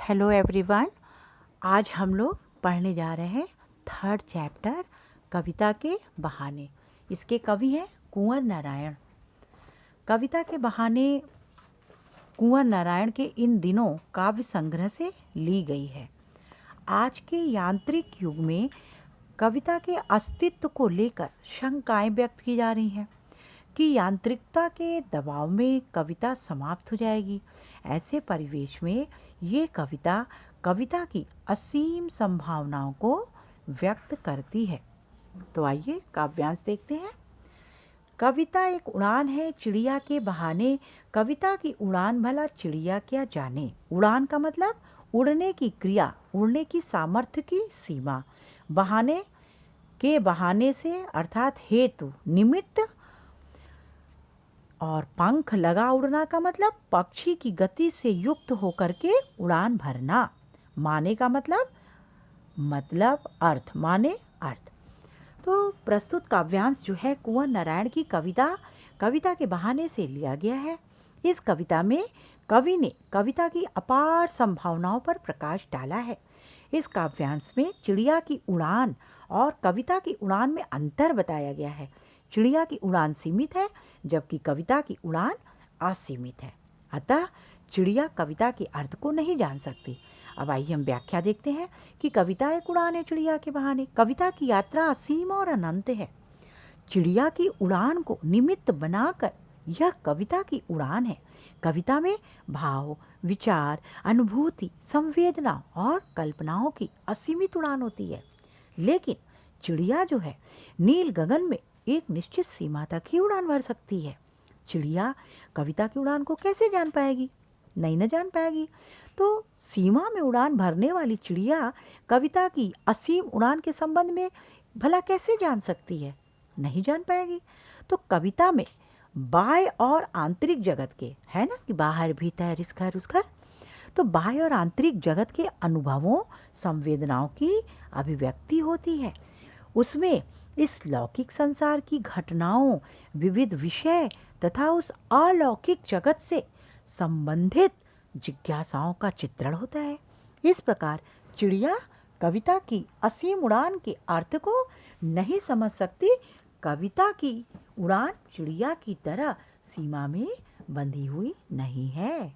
Hello everyone. आज हम लोग पढ़ने जा रहे हैं थर्ड चैप्टर कविता के बहाने। इसके कवि हैं कुंवर नारायण। कविता के बहाने कुंवर नारायण के इन दिनों काव्य संग्रह से ली गई है। आज के यांत्रिक युग में कविता के अस्तित्व को लेकर शंकाएं व्यक्त की जा रही हैं कि यांत्रिकता के दबाव में कविता समाप्त हो जाएगी। ऐसे परिवेश में ये कविता की असीम संभावनाओं को व्यक्त करती है। तो आइए काव्यांश देखते हैं। कविता एक उड़ान है चिड़िया के बहाने, कविता की उड़ान भला चिड़िया क्या जाने। उड़ान का मतलब उड़ने की क्रिया, उड़ने की सामर्थ्य की सीमा। बहाने के बहाने से अर्थात हेतु, निमित्त। और पंख लगा उड़ना का मतलब पक्षी की गति से युक्त होकर के उड़ान भरना। माने का मतलब अर्थ, माने अर्थ। तो प्रस्तुत काव्यांश जो है कुंवर नारायण की कविता के बहाने से लिया गया है। इस कविता में कवि ने कविता की अपार संभावनाओं पर प्रकाश डाला है। इस काव्यांश में चिड़िया की उड़ान और कविता की उड़ान में अंतर बताया गया है। चिड़िया की उड़ान सीमित है जबकि कविता की उड़ान असीमित है। अतः चिड़िया कविता के अर्थ को नहीं जान सकती। अब आइए हम व्याख्या देखते हैं कि कविता एक उड़ान है चिड़िया के बहाने। कविता की यात्रा असीम और अनंत है। चिड़िया की उड़ान को निमित्त बनाकर यह कविता की उड़ान है। कविता में भाव, विचार, अनुभूति, संवेदना और कल्पनाओं की असीमित उड़ान होती है। लेकिन चिड़िया जो है नील गगन में एक निश्चित सीमा तक ही उड़ान भर सकती है। चिड़िया कविता की उड़ान को कैसे जान पाएगी? नहीं न जान पाएगी। तो सीमा में उड़ान भरने वाली चिड़िया कविता की असीम उड़ान के संबंध में भला कैसे जान सकती है? नहीं जान पाएगी। तो कविता में बाह्य और आंतरिक जगत के, है ना, कि बाहर भीतर इस घर उस घर, तो बाह्य और आंतरिक जगत के अनुभवों, संवेदनाओं की अभिव्यक्ति होती है। उसमें इस लौकिक संसार की घटनाओं, विविध विषय तथा उस अलौकिक जगत से संबंधित जिज्ञासाओं का चित्रण होता है। इस प्रकार चिड़िया कविता की असीम उड़ान के अर्थ को नहीं समझ सकती। कविता की उड़ान चिड़िया की तरह सीमा में बंधी हुई नहीं है।